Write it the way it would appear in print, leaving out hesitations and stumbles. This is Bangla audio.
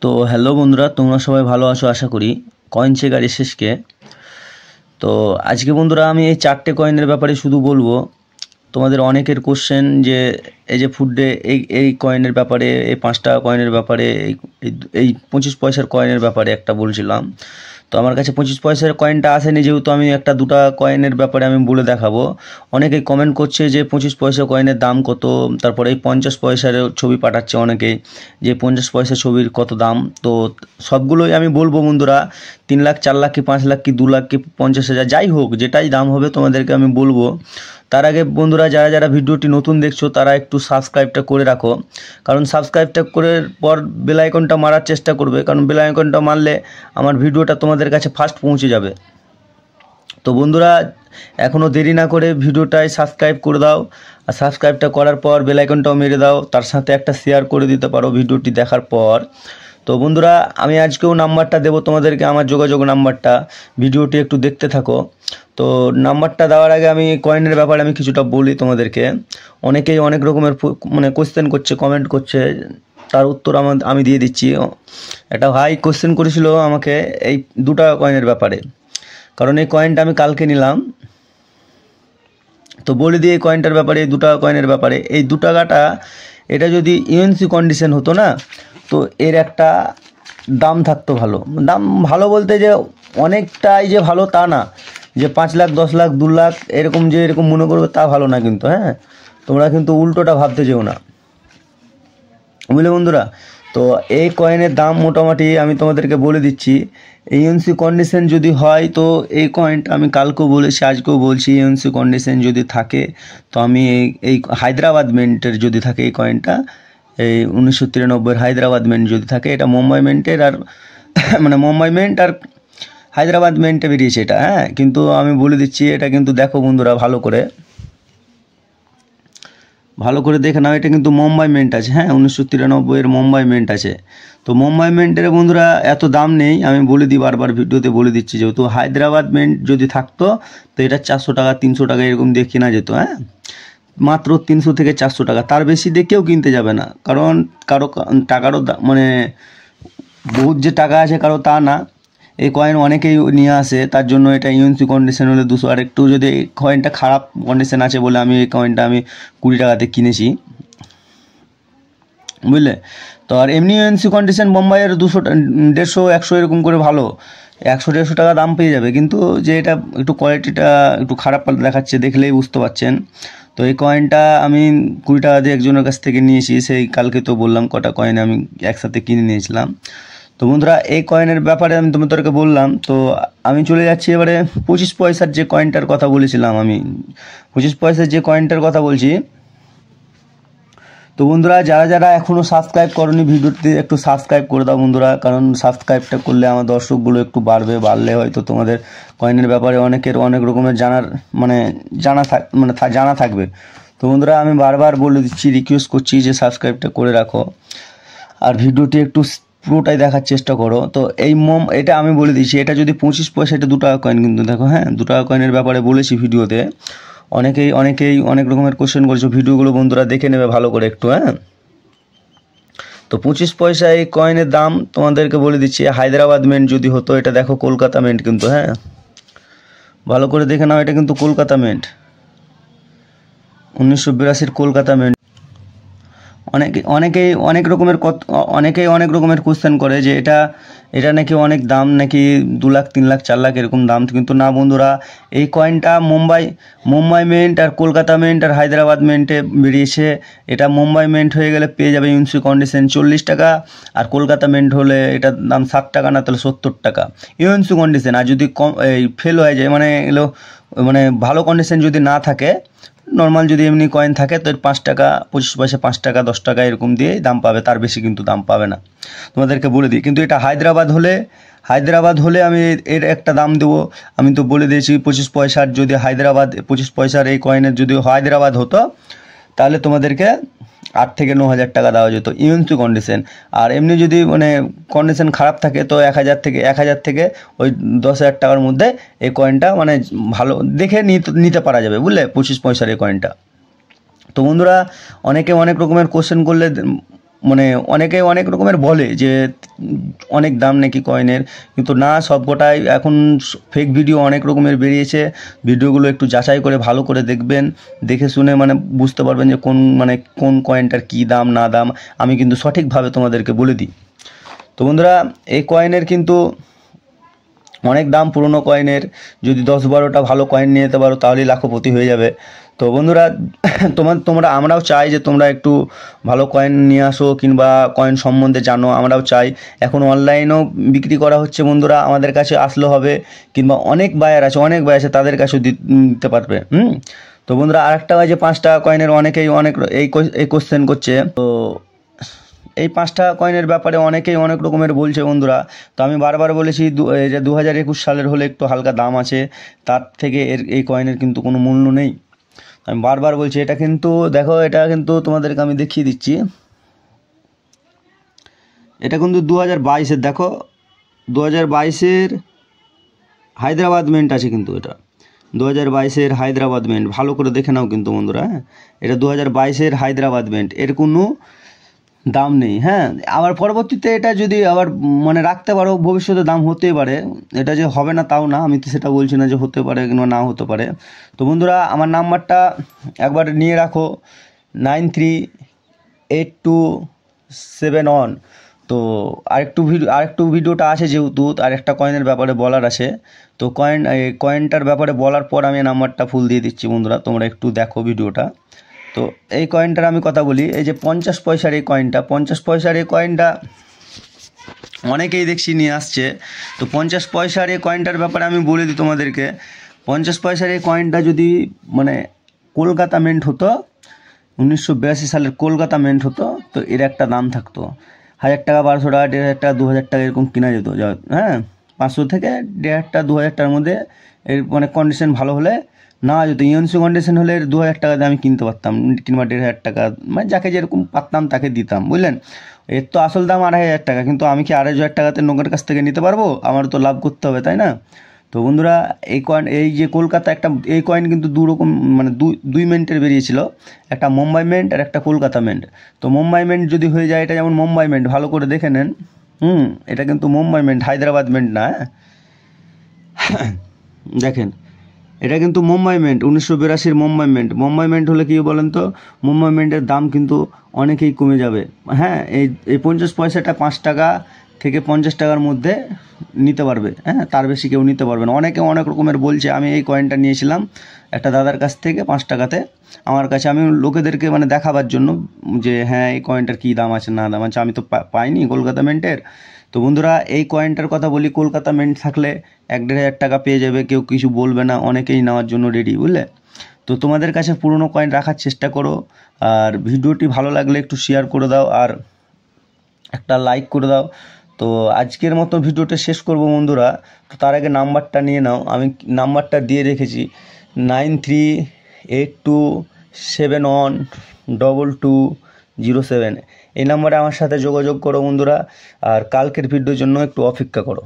তো হ্যালো বন্ধুরা, তোমরা সবাই ভালো আছো আশা করি। Coin checker SSK. তো আজকে বন্ধুরা আমি এই 4টে কয়েনের ব্যাপারে শুধু বলবো। তোমাদের অনেকের কোশ্চেন যে এই যে ফুডে এই কয়েনের ব্যাপারে, এই 5 টাকা কয়েনের ব্যাপারে, এই 25 পয়সার কয়েনের ব্যাপারে একটা বলছিলাম। তো আমার কাছে 25 পয়সার কয়েনটা আসেনি, যেহেতু আমি একটা 2 টাকা কয়েনের ব্যাপারে আমি বলে দেখাবো। অনেকেই কমেন্ট করছে যে 25 পয়সা কয়েনের দাম কত, তারপরে এই 50 পয়সার ছবি পাঠাচ্ছে অনেকেই, যে 50 পয়সা ছবির কত দাম। তো সবগুলোই আমি বলবো বন্ধুরা, 3 লাখ 4 লাখ কি 5 লাখ কি 2 লাখ কি 50,000 যাই হোক, যেটাই দাম হবে তোমাদেরকে আমি বলবো। তার আগে বন্ধুরা, যারা যারা ভিডিওটি নতুন দেখছো তারা একটু সাবস্ক্রাইবটা করে রাখো, কারণ সাবস্ক্রাইবটা করে পর বেল আইকনটা মারার চেষ্টা করবে, কারণ বেল আইকনটা মারলে আমার ভিডিওটা তোমাদের কাছে ফার্স্ট পৌঁছে যাবে। তো বন্ধুরা, এখনও দেরি না করে ভিডিওটায় সাবস্ক্রাইব করে দাও, আর সাবস্ক্রাইবটা করার পর বেল আইকনটাও মেরে দাও, তার সাথে একটা শেয়ার করে দিতে পারো ভিডিওটি দেখার পর। তো বন্ধুরা, আমি আজকেও নাম্বারটা দেবো তোমাদেরকে, আমার যোগাযোগ নাম্বারটা, ভিডিওটি একটু দেখতে থাকো। তো নাম্বারটা দেওয়ার আগে আমি কয়েনের ব্যাপারে আমি কিছুটা বলি তোমাদেরকে। অনেকেই অনেক রকমের কোশ্চেন করছে, কমেন্ট করছে, তার উত্তর আমি দিয়ে দিচ্ছি। একটা ভাই কোশ্চেন করেছিল আমাকে এই 2 টাকা কয়েনের ব্যাপারে, কারণ এই কয়েনটা আমি কালকে নিলাম। তো বলে দিই এই কয়েনটার ব্যাপারে, এই 2 টাকা কয়েনের ব্যাপারে। এই 2 টাকাটা, এটা যদি ইউএনসি কন্ডিশন হতো না, তো এর একটা দাম থাকতো ভালো। দাম ভালো বলতে যে অনেকটাই যে ভালো তা না, যে 5 লাখ 10 লাখ 2 লাখ এরকম যে এরকম মনে করবে তা ভালো না কিন্তু। হ্যাঁ, তোমরা কিন্তু উল্টোটা ভাবতে যেও না, বুঝলে বন্ধুরা। তো এই কয়েনের দাম মোটামুটি আমি তোমাদেরকে বলে দিচ্ছি। ইউএনসি কন্ডিশন যদি হয়, তো এই কয়েনটা আমি কালকেও বলেছি, আজকেও বলছি, ইউএনসি কন্ডিশন যদি থাকে, তো আমি এই হায়দ্রাবাদ মিন্টের যদি থাকে এই কয়েনটা, এই 1993 হায়দ্রাবাদ মিন্ট যদি থাকে, এটা মুম্বাই মিন্টের আর মানে মুম্বাই মিন্ট আর হায়দ্রাবাদ মিন্টে বেরিয়েছে এটা। হ্যাঁ, কিন্তু আমি বলে দিচ্ছি, এটা কিন্তু দেখো বন্ধুরা ভালো করে দেখে নাও, এটা কিন্তু মুম্বাই মিন্ট আছে। হ্যাঁ, 1993 মুম্বাই মিন্ট আছে। তো মুম্বাই মিন্টের বন্ধুরা এত দাম নেই, আমি বলে দিই, বারবার ভিডিওতে বলে দিচ্ছি। যেহেতু হায়দ্রাবাদ মিন্ট যদি থাকতো, তো এটা 400 টাকা 300 টাকা এরকম দিয়ে কেনা যেত। হ্যাঁ, মাত্র 300 থেকে 400 টাকা, তার বেশি দিয়ে কেউ কিনতে যাবে না, কারণ কারো টাকারও মানে বহুত যে টাকা আছে কারো তা না। এই কয়েন অনেকেই নিয়ে আসে, তার জন্য এটা ইউএনসি কন্ডিশন হলে 200। আর একটু যদি এই কয়েনটা খারাপ কন্ডিশন আছে বলে আমি এই কয়েনটা আমি 20 টাকাতে কিনেছি, বুঝলে। তো আর এমনি ইউএনসি কন্ডিশন বোম্বাইয়ের 200 150 100 এরকম করে ভালো 100-150 টাকা দাম পেয়ে যাবে, কিন্তু যে এটা একটু কোয়ালিটিটা একটু খারাপ দেখাচ্ছে, দেখলেই বুঝতে পারছেন। তো এই কয়েনটা আমি 20 টাকা দিয়ে একজনের কাছ থেকে নিয়েছি, সেই কালকে তো বললাম কটা কয়েন আমি একসাথে কিনে নিয়েছিলাম। তো বন্ধুরা, এই কয়েনের ব্যাপারে আমি তোমাদেরকে বললাম। তো আমি চলে যাচ্ছি এবারে 25 পয়সার যে কয়েনটার কথা বলেছিলাম। আমি 25 পয়সার যে কয়েনটার কথা বলছি। তো বন্ধুরা, যারা যারা এখনও সাবস্ক্রাইব করনি, ভিডিওতে একটু সাবস্ক্রাইব করে দাও বন্ধুরা, কারণ সাবস্ক্রাইবটা করলে আমার দর্শকগুলো একটু বাড়লে হয়তো তোমাদের কয়েনের ব্যাপারে অনেকের অনেক রকমের জানা থাকবে। তো বন্ধুরা, আমি বারবার বলে দিচ্ছি, রিকোয়েস্ট করছি যে সাবস্ক্রাইবটা করে রাখো, আর ভিডিওটি একটু পুরোটাই দেখার চেষ্টা করো। তো এটা আমি বলে দিচ্ছি, এটা যদি 25 পয়সা, এটা 2 টাকা কয়েন কিন্তু দেখো। হ্যাঁ, 2 টাকা কয়েনের ব্যাপারে বলেছি ভিডিওতে। অনেকেই অনেক রকমের কোশ্চেন করেছো, ভিডিওগুলো বন্ধুরা দেখে নেবে ভালো করে একটু। হ্যাঁ, তো 25 পয়সা এই কয়েনের দাম তোমাদেরকে বলে দিচ্ছি। হায়দ্রাবাদ মিন্ট যদি হতো, এটা দেখো কলকাতা মিন্ট কিন্তু। হ্যাঁ, ভালো করে দেখে নাও, এটা কিন্তু কলকাতা মিন্ট, 1982 কলকাতা মিন্ট। অনেকেই অনেক রকমের কোশ্চেন করে যে এটা নাকি অনেক দাম, নাকি 2 লাখ 3 লাখ 4 লাখ এরকম দাম, কিন্তু না বন্ধুরা। এই কয়েনটা মুম্বাই মিন্ট আর কলকাতা মিন্ট আর হায়দ্রাবাদ মিন্টে বেরিয়েছে। এটা মুম্বাই মিন্ট হয়ে গেলে পেয়ে যাবে ইউএনসি কন্ডিশন 40 টাকা, আর কলকাতা মিন্ট হলে এটার দাম 60 টাকা, না তাহলে 70 টাকা ইউএনসি কন্ডিশন। আর যদি ফেল হয়ে যায়, মানে ভালো কন্ডিশন যদি না থাকে, নর্মাল যদি এমনি কয়েন থাকে, তো 5 টাকা 25 পয়সা 5 টাকা 10 টাকা এরকম দিয়ে দাম পাবে, তার বেশি কিন্তু দাম পাবে না, তোমাদেরকে বলে দিই। কিন্তু এটা হায়দ্রাবাদ হলে আমি এর একটা দাম দেবো। আমি তো বলে দিয়েছি 25 পয়সার, যদি 25 পয়সার এই কয়েনের যদি হায়দ্রাবাদ হতো, তাহলে তোমাদেরকে 8 থেকে 9,000 টাকা দেওয়া যেত ইউএনসি কন্ডিশন। আর এমনি যদি কন্ডিশন খারাপ থাকে, তো 1,000 থেকে ওই 10,000 টাকার মধ্যে এই কয়েনটা ভালো দেখে নিতে পারা যাবে, বুঝলে, 25 পয়সার এই কয়েনটা। তো বন্ধুরা, অনেকে অনেক রকমের কোশ্চেন করলে মানে অনেকে অনেক রকমের বলে যে অনেক দাম নাকি কয়েনের, কিন্তু না, সবকটাই এখন ফেক ভিডিও অনেক রকমের বেরিয়েছে। ভিডিওগুলো একটু যাচাই করে ভালো করে দেখবেন, দেখে শুনে মানে বুঝতে পারবেন যে কোন কয়েনটার কী দাম না দাম, আমি কিন্তু সঠিকভাবে তোমাদেরকে বলে দিই। তো বন্ধুরা, এই কয়েনের কিন্তু অনেক দাম পুরনো কয়েনের। যদি 10-12টা ভালো কয়েন নিয়ে যেতে পারো তাহলেই লাখপতি হয়ে যাবে। তো বন্ধুরা, আমরাও চাই যে তোমরা একটু ভালো কয়েন নিয়ে আসো কিংবা কয়েন সম্বন্ধে জানো, আমরাও চাই। এখন অনলাইনেও বিক্রি করা হচ্ছে বন্ধুরা, আমাদের কাছে আসলে হবে, কিংবা অনেক বায়ার আছে তাদের কাছেও দিতে পারবে। তো বন্ধুরা, আরেকটা হয় যে 5 টাকা কয়েনের অনেকেই এই কোশ্চেন করছে। তো এই 5 টাকা কয়েনের ব্যাপারে অনেকেই অনেক রকমের বলছে বন্ধুরা। তো আমি বারবার বলেছি এই যে 2021 সালের হলে একটু হালকা দাম আছে, তার থেকে এই কয়েনের কিন্তু কোনো মূল্য নেই। আমি বারবার বলছি, এটা কিন্তু দেখো, এটা কিন্তু তোমাদেরকে আমি দেখিয়ে দিচ্ছি। এটা কিন্তু 2022-এর, দেখো 2022-এর হায়দ্রাবাদ মিন্ট আছে কিন্তু, এটা 2022-এর হায়দ্রাবাদ মিন্ট, ভালো করে দেখে নাও কিন্তু বন্ধুরা। হ্যাঁ, এটা 2022-এর হায়দ্রাবাদ মিন্ট, এর কোনো দাম নেই। হ্যাঁ, আবার পরবর্তীতে এটা যদি আবার মানে রাখতে পারো, ভবিষ্যতে দাম হতেই পারে, এটা যে হবে না তাও না, আমি তো সেটা বলছি না যে হতে পারে কিংবা না হতে পারে। তো বন্ধুরা, আমার নাম্বারটা একবার নিয়ে রাখো, 938271। তো আরেকটু ভিডিওটা আছে, যেহেতু আরেকটা কয়েনের ব্যাপারে বলার আছে। তো কয়েনটার ব্যাপারে বলার পর আমি নাম্বারটা ফুল দিয়ে দিচ্ছি বন্ধুরা, তোমরা একটু দেখো ভিডিওটা। তো এই কয়েনটার আমি কথা বলি, এই যে 50 পয়সার এই কয়েনটা, 50 পয়সার এই কয়েনটা অনেকেই দেখছি নিয়ে আসছে। তো 50 পয়সার এই কয়েনটার ব্যাপারে আমি বলে দিই তোমাদেরকে, 50 পয়সার এই কয়েনটা যদি মানে কলকাতা মিন্ট হতো, 1982 সালের কলকাতা মিন্ট হতো, তো এর একটা দাম থাকতো 1000 টাকা, 1200 টাকা, 1500 টাকা, 2000 টাকা এরকম কেনা যেত। হ্যাঁ, 500 থেকে 1500 টাকা, 2000 টাকার মধ্যে এর মানে কন্ডিশন ভালো হলে না যেত। ইউএনসি কন্ডিশন হলে 2000 টাকা দিয়ে আমি কিনতে পারতাম, কিংবা 1500 টাকা, মানে যাকে যেরকম পারতাম তাকে দিতাম, বুঝলেন। এর তো আসল দাম 2500 টাকা, কিন্তু আমি কি 2500 টাকাতে লোকের কাছ থেকে নিতে পারবো? আমার তো লাভ করতে হবে, তাই না? তো বন্ধুরা, এই যে কলকাতা এই কয়েন কিন্তু দুরকম, মানে দুই মিন্টের বেরিয়েছিল, একটা মুম্বাই মিন্ট আর একটা কলকাতা মিন্ট। তো মুম্বাই মিন্ট যদি হয়ে যায়, এটা যেমন মুম্বাই মিন্ট, ভালো করে দেখে নেন। এটা কিন্তু মুম্বাই মিন্ট, হায়দ্রাবাদ মিন্ট না। দেখেন, এটা কিন্তু মুম্বাই মিন্ট, 1982-র মুম্বাই মিন্ট হলে কি বলেন তো, মুম্বাই মিন্টের দাম কিন্তু অনেকেই কমে যাবে। হ্যাঁ, এই 50 পয়সাটা 5 টাকা থেকে 50 টাকার মধ্যে নিতে পারবে। হ্যাঁ, তার বেশি কেউ নিতে পারবে না। অনেকে অনেক রকমের বলছে, আমি এই কয়েনটা নিয়েছিলাম একটা দাদার কাছ থেকে 5 টাকাতে আমার কাছে, আমি লোকেদেরকে মানে দেখাবার জন্য যে হ্যাঁ এই কয়েনটার কী দাম আছে না দাম আছে, আমি তো পাইনি কলকাতা মিন্টের। তো বন্ধুরা, এই কয়েনটার কথা বলি, কলকাতা মিন্ট থাকলে 1-1500 টাকা পেয়ে যাবে, কেউ কিছু বলবে না, অনেকেই নেওয়ার জন্য রেডি, বুঝলে। তো তোমাদের কাছে পুরনো কয়েন রাখার চেষ্টা করো, আর ভিডিওটি ভালো লাগলে একটু শেয়ার করে দাও আর একটা লাইক করে দাও। তো আজকের মতো ভিডিওটা শেষ করব বন্ধুরা। তো তার আগে নাম্বারটা নিয়ে নাও, আমি নাম্বারটা দিয়ে রেখেছি, 9382712207। এই নাম্বারে আমার সাথে যোগাযোগ করো বন্ধুরা, আর কালকের ভিডিওর জন্য একটু অপেক্ষা করো।